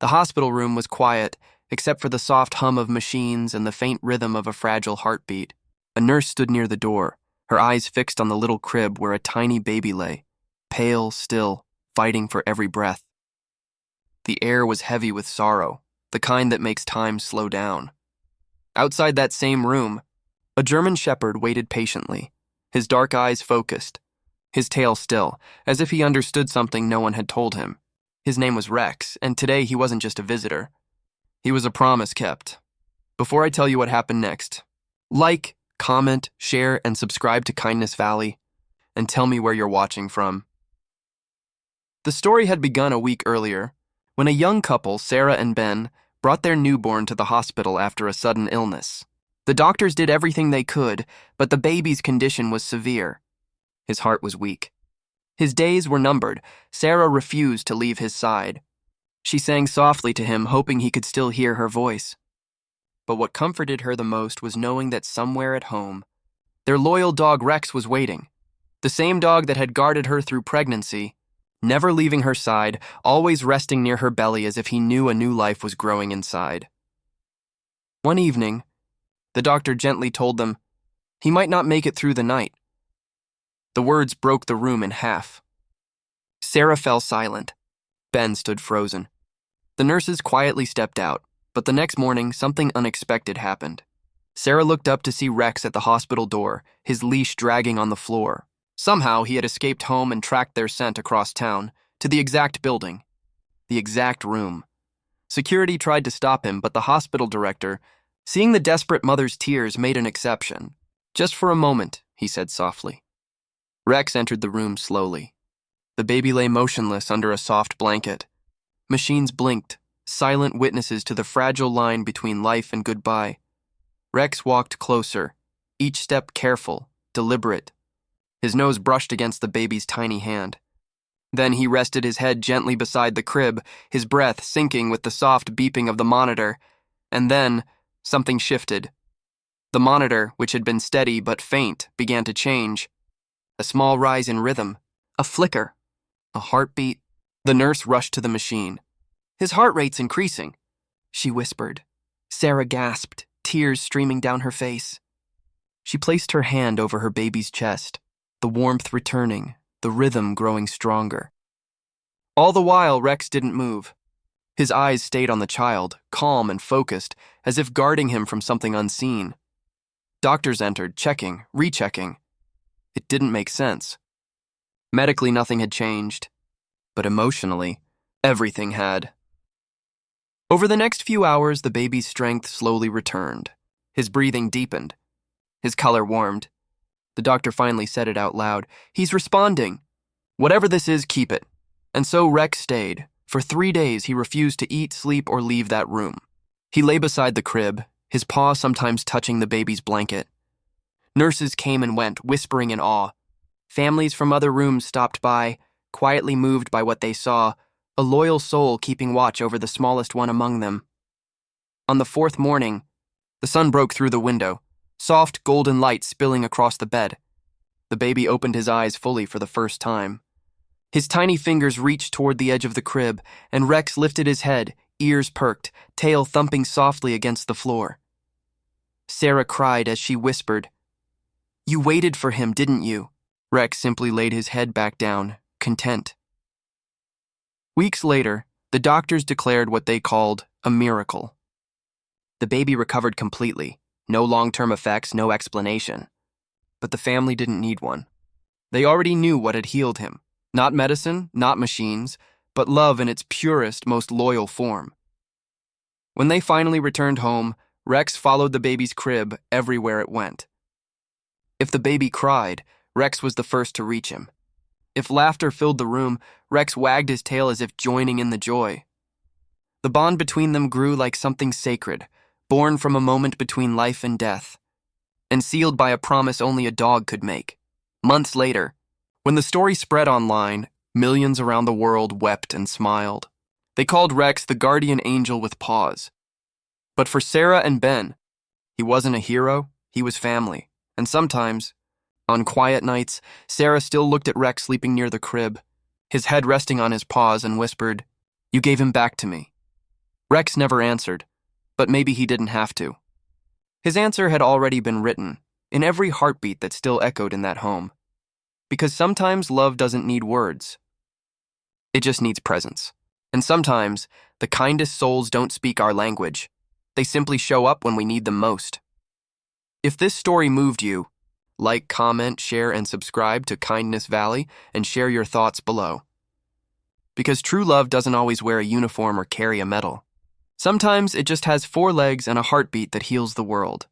The hospital room was quiet, except for the soft hum of machines and the faint rhythm of a fragile heartbeat. A nurse stood near the door, her eyes fixed on the little crib where a tiny baby lay, pale, still, fighting for every breath. The air was heavy with sorrow, the kind that makes time slow down. Outside that same room, a German shepherd waited patiently, his dark eyes focused, his tail still, as if he understood something no one had told him. His name was Rex, and today he wasn't just a visitor. He was a promise kept. Before I tell you what happened next, like, comment, share, and subscribe to Kindness Valley, and tell me where you're watching from. The story had begun a week earlier, when a young couple, Sarah and Ben, brought their newborn to the hospital after a sudden illness. The doctors did everything they could, but the baby's condition was severe. His heart was weak. His days were numbered. Sarah refused to leave his side. She sang softly to him, hoping he could still hear her voice. But what comforted her the most was knowing that somewhere at home, their loyal dog Rex was waiting. The same dog that had guarded her through pregnancy, never leaving her side, always resting near her belly as if he knew a new life was growing inside. One evening, the doctor gently told them he might not make it through the night. The words broke the room in half. Sarah fell silent. Ben stood frozen. The nurses quietly stepped out, but the next morning, something unexpected happened. Sarah looked up to see Rex at the hospital door, his leash dragging on the floor. Somehow, he had escaped home and tracked their scent across town, to the exact building, the exact room. Security tried to stop him, but the hospital director, seeing the desperate mother's tears, made an exception. "Just for a moment," he said softly. Rex entered the room slowly. The baby lay motionless under a soft blanket. Machines blinked, silent witnesses to the fragile line between life and goodbye. Rex walked closer, each step careful, deliberate. His nose brushed against the baby's tiny hand. Then he rested his head gently beside the crib, his breath syncing with the soft beeping of the monitor. And then, something shifted. The monitor, which had been steady but faint, began to change. A small rise in rhythm, a flicker, a heartbeat. The nurse rushed to the machine. "His heart rate's increasing," she whispered. Sarah gasped, tears streaming down her face. She placed her hand over her baby's chest, the warmth returning, the rhythm growing stronger. All the while, Rex didn't move. His eyes stayed on the child, calm and focused, as if guarding him from something unseen. Doctors entered, checking, rechecking. It didn't make sense. Medically, nothing had changed, but emotionally, everything had. Over the next few hours, the baby's strength slowly returned. His breathing deepened. His color warmed. The doctor finally said it out loud. "He's responding. Whatever this is, keep it." And so Rex stayed. For 3 days, he refused to eat, sleep, or leave that room. He lay beside the crib, his paw sometimes touching the baby's blanket. Nurses came and went, whispering in awe. Families from other rooms stopped by, quietly moved by what they saw, a loyal soul keeping watch over the smallest one among them. On the 4th morning, the sun broke through the window, soft golden light spilling across the bed. The baby opened his eyes fully for the first time. His tiny fingers reached toward the edge of the crib, and Rex lifted his head, ears perked, tail thumping softly against the floor. Sarah cried as she whispered, "You waited for him, didn't you?" Rex simply laid his head back down, content. Weeks later, the doctors declared what they called a miracle. The baby recovered completely, no long-term effects, no explanation. But the family didn't need one. They already knew what had healed him. Not medicine, not machines, but love in its purest, most loyal form. When they finally returned home, Rex followed the baby's crib everywhere it went. If the baby cried, Rex was the first to reach him. If laughter filled the room, Rex wagged his tail as if joining in the joy. The bond between them grew like something sacred, born from a moment between life and death, and sealed by a promise only a dog could make. Months later, when the story spread online, millions around the world wept and smiled. They called Rex the guardian angel with paws. But for Sarah and Ben, he wasn't a hero, he was family. And sometimes, on quiet nights, Sarah still looked at Rex sleeping near the crib, his head resting on his paws, and whispered, "You gave him back to me." Rex never answered, but maybe he didn't have to. His answer had already been written, in every heartbeat that still echoed in that home. Because sometimes love doesn't need words. It just needs presence. And sometimes, the kindest souls don't speak our language. They simply show up when we need them most. If this story moved you, like, comment, share, and subscribe to Kindness Valley and share your thoughts below. Because true love doesn't always wear a uniform or carry a medal. Sometimes it just has 4 legs and a heartbeat that heals the world.